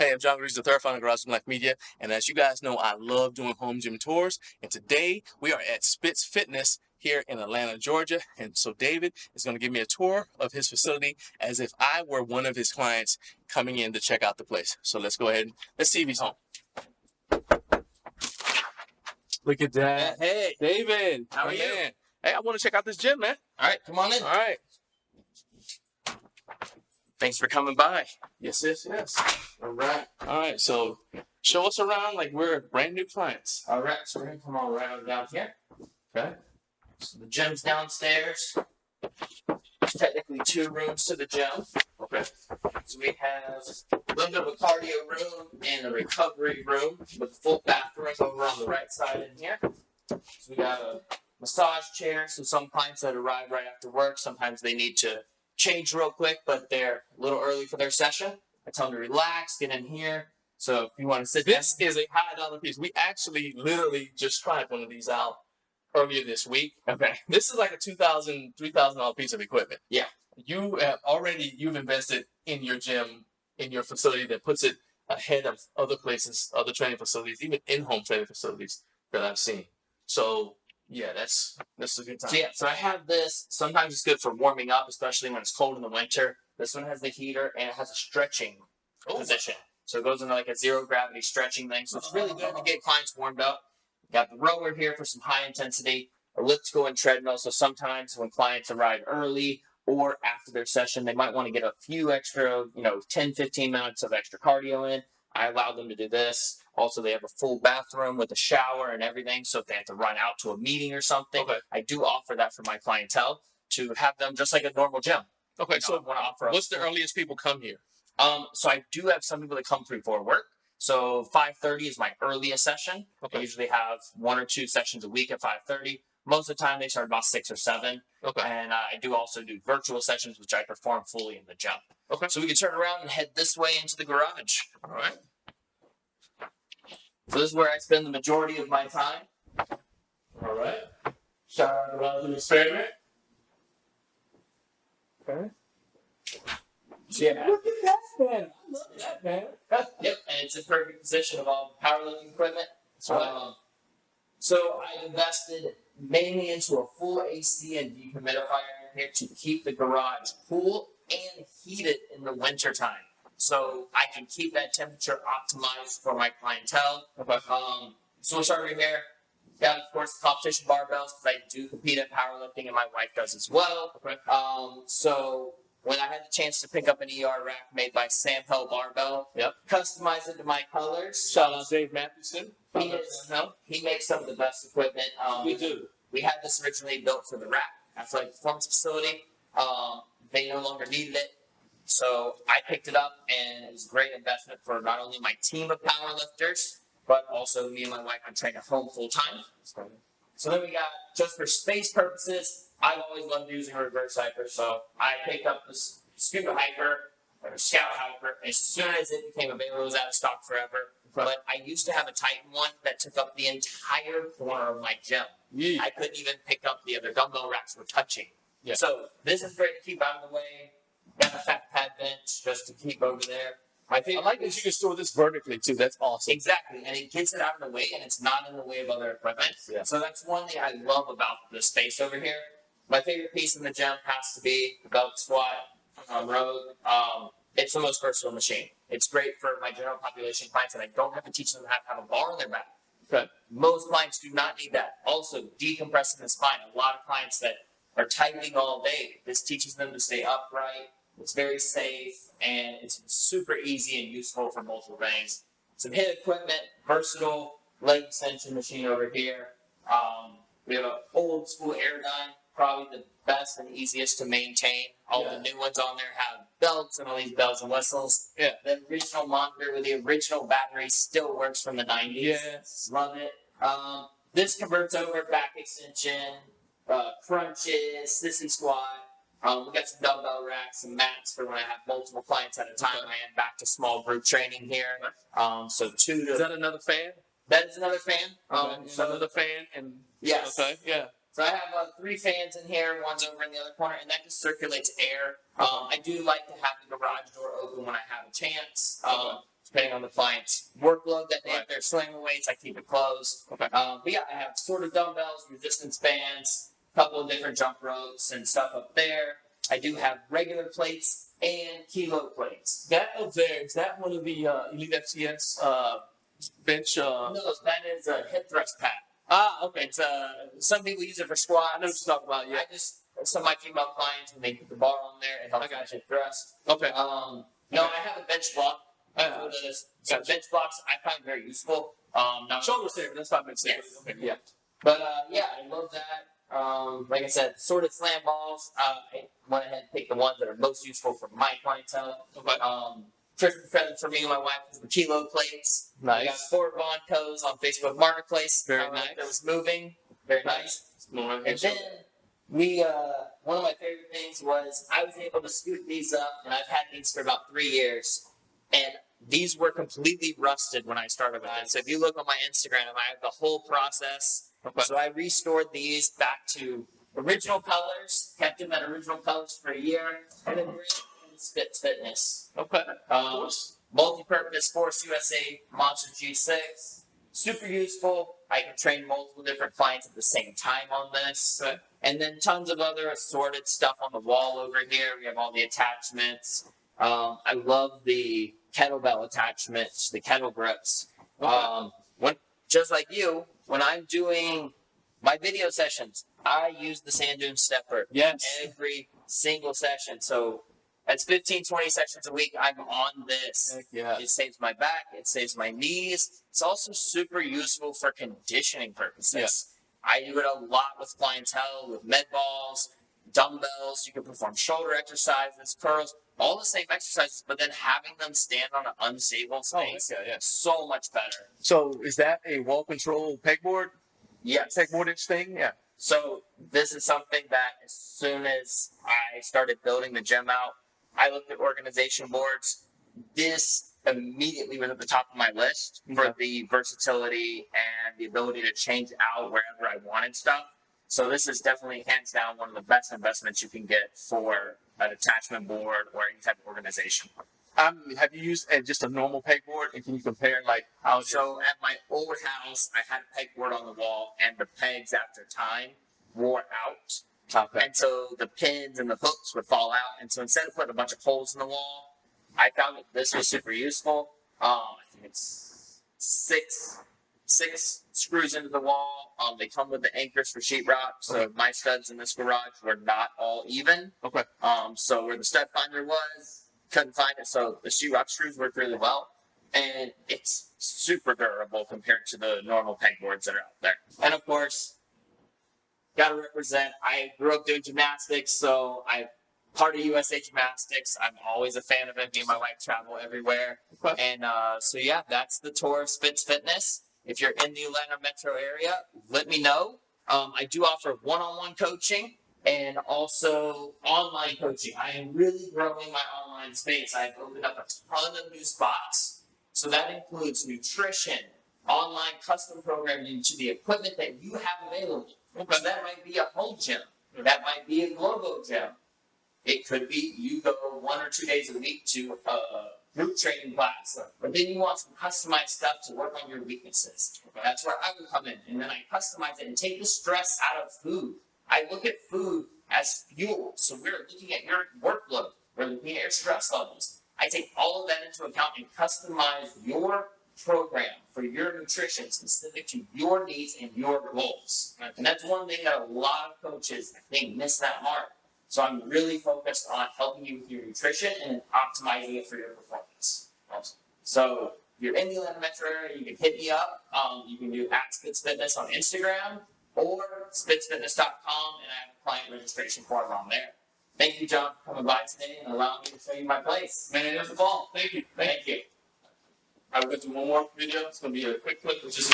Hey, I'm John Grease, the third founder of Garage Life Media, and as you guys know, I love doing home gym tours, and today we are at Spitz Fitness here in Atlanta, Georgia, and so David is going to give me a tour of his facility as if I were one of his clients coming in to check out the place. So let's go ahead and let's see if he's home. Look at that. Hey, David. How are you? Man. Hey, I want to check out this gym, man. All right, come on in. All right. Thanks for coming by. Yes. All right, so show us around like we're brand new clients. All right, so we're going to come all right on down here. Okay. So the gym's downstairs. There's technically 2 rooms to the gym. Okay. So we have a little bit of a cardio room and a recovery room with a full bathroom over on the right side in here. So we got a massage chair. So some clients that arrive right after work, sometimes they need to change real quick, but they're a little early for their session. I tell them to relax, get in here. So if you want to sit down. This is a high dollar piece. We actually literally just tried one of these out earlier this week. Okay. This is like a $2,000, $3,000 piece of equipment. Yeah. You've invested in your gym, in your facility that puts it ahead of other places, other training facilities, even in-home training facilities that I've seen. So yeah, this is a good time. So so I have this. Sometimes it's good for warming up, especially when it's cold in the winter. This one has the heater and it has a stretching position. So it goes into like a zero gravity stretching thing. So it's really good to get clients warmed up. Got the rower here for some high intensity, elliptical and treadmill. So sometimes when clients arrive early or after their session, they might want to get a few extra, 10, 15 minutes of extra cardio in. I allow them to do this. Also, they have a full bathroom with a shower and everything. So if they have to run out to a meeting or something, I do offer that for my clientele to have them just like a normal gym. Okay, so what's the earliest? earliest people come here? So I do have some people that come through for work. So 5:30 is my earliest session. Okay. I usually have 1 or 2 sessions a week at 5:30. Most of the time they start about 6 or 7. Okay. And I do also do virtual sessions, which I perform fully in the gym. Okay. So we can turn around and head this way into the garage. All right. So this is where I spend the majority of my time. All right. Shout out around the experiment. Okay. So yeah. Look at that, man. I love that, man. Yep, and it's a perfect position of all powerlifting equipment. So I invested mainly into a full AC and dehumidifier in here to keep the garage cool and heated in the winter time. So I can keep that temperature optimized for my clientele. Okay. So we'll start right here. Got, of course, competition barbells because I do compete at powerlifting and my wife does as well. Okay. So when I had the chance to pick up an ER rack made by Sam Hill Barbell, customize it to my colors. Shout out Dave Mathewson. He makes some of the best equipment. We do. We had this originally built for the rack athletic performance facility. They no longer needed it. So I picked it up, and it was a great investment for not only my team of powerlifters, but also me and my wife can train at home full time. So then we got, just for space purposes, I've always loved using a reverse hyper. So I picked up this Scuba Hyper, or Scout Hyper, as soon as it became available. It was out of stock forever. But I used to have a Titan one that took up the entire corner of my gym. Yeah. I couldn't even pick up the other dumbbell racks were touching. Yeah. So this is great to keep out of the way. Got a fat pad bench just to keep over there. My favorite. I like that you can store this vertically too. That's awesome. Exactly, and it gets it out of the way, and it's not in the way of other equipment. Yeah. So that's one thing I love about the space over here. My favorite piece in the gym has to be the belt squat road. It's the most versatile machine. It's great for my general population clients, and I don't have to teach them how to have a bar on their back. Okay. Most clients do not need that. Also, decompressing the spine. A lot of clients that are tightening all day, this teaches them to stay upright. It's very safe, and it's super easy and useful for multiple things. Some HIIT equipment, versatile leg extension machine over here. We have an old school Airdyne, probably the best and easiest to maintain. All the new ones on there have belts and all these bells and whistles. Yeah. The original monitor with the original battery still works from the 90s. Yes. Love it. This converts over back extension, crunches, sissy squat. We got some dumbbell racks, some mats for when I have multiple clients at a time. I am back to small group training here. So 2 to... Is that another fan? That is another fan. Another fan and... Yes. Okay, yeah. So I have 3 fans in here. One's over in the other corner, and that just circulates air. I do like to have the garage door open when I have a chance. So depending on the client's workload that day. If they're slamming weights, I keep it closed. Okay. But yeah, I have sort of dumbbells, resistance bands, a couple of different jump ropes and stuff up there. I do have regular plates and kilo plates. That up there, is that one of the Elite FCS bench? No, that is a hip thrust pad. Okay. It's some people use it for squats. I know what you're talking about. Yeah. Some of my female clients, when they put the bar on there, it helps with hip thrust. Okay. No, I have a bench block. So bench blocks I find very useful. Not Shoulder saver. That's not bench saver. Yes. Okay. Yeah. But yeah, I love that. Like I said, sorted slam balls. I went ahead and picked the ones that are most useful for my clientele. Christmas present for me and my wife is the kilo plates. Nice. I got 4 Boncos on Facebook Marketplace. Very nice. That was moving. Very nice. And then one of my favorite things was I was able to scoot these up, and I've had these for about 3 years, and these were completely rusted when I started with this. So if you look on my Instagram, I have the whole process. Okay. So I restored these back to original colors, kept them at original colors for a year, and then bring them to Spitz Fitness. Okay. Multi-purpose Force USA Monster G6. Super useful. I can train multiple different clients at the same time on this. Okay. And then tons of other assorted stuff on the wall over here. We have all the attachments. I love the kettlebell attachments, the kettle grips. Okay. Just like you, when I'm doing my video sessions, I use the sand dune stepper. Yes. Every single session. So that's 15, 20 sessions a week. I'm on this. Heck yeah. It saves my back. It saves my knees. It's also super useful for conditioning purposes. Yeah. I do it a lot with clientele, with med balls, dumbbells. You can perform shoulder exercises, curls, all the same exercises, but then having them stand on an unstable space, so much better. So is that a wall control pegboard? Yes. Pegboard-ish thing? Yeah. So this is something that as soon as I started building the gym out, I looked at organization boards. This immediately was at the top of my list for the versatility and the ability to change out wherever I wanted stuff. So this is definitely hands down one of the best investments you can get for an attachment board or any type of organization. Have you used just a normal pegboard, and can you compare like how? So at my old house, I had a pegboard on the wall, and the pegs after time wore out. Okay. And so the pins and the hooks would fall out. And so instead of putting a bunch of holes in the wall, I found that this was super useful. I think it's six screws into the wall. They come with the anchors for sheetrock. So my studs in this garage were not all even. Okay. So where the stud finder was, couldn't find it. So the sheetrock screws worked really well. And it's super durable compared to the normal pegboards that are out there. And of course, gotta represent. I grew up doing gymnastics, so I'm part of USA Gymnastics. I'm always a fan of it. Me and my wife travel everywhere. Okay. And so yeah, that's the tour of Spitz Fitness. If you're in the Atlanta metro area, let me know. I do offer one-on-one coaching and also online coaching. I am really growing my online space. I've opened up a ton of new spots. So that includes nutrition, online custom programming to the equipment that you have available. So that might be a home gym. That might be a Globo gym. It could be you go 1 or 2 days a week to a group training class. But then you want some customized stuff to work on your weaknesses. That's where I would come in. And then I customize it and take the stress out of food. I look at food as fuel. So we're looking at your workload. We're looking at your stress levels. I take all of that into account and customize your program for your nutrition specific to your needs and your goals. And that's one thing that a lot of coaches, I think, miss that mark. So I'm really focused on helping you with your nutrition and optimizing it for your performance. So if you're in the Atlanta metro area, you can hit me up. You can do @Spitz Fitness on Instagram or spitzfitness.com, and I have a client registration form on there. Thank you, John, for coming by today and allowing me to show you my place. Man, there's the ball. Thank you. Thank you. I will get to one more video. It's going to be a quick clip, which is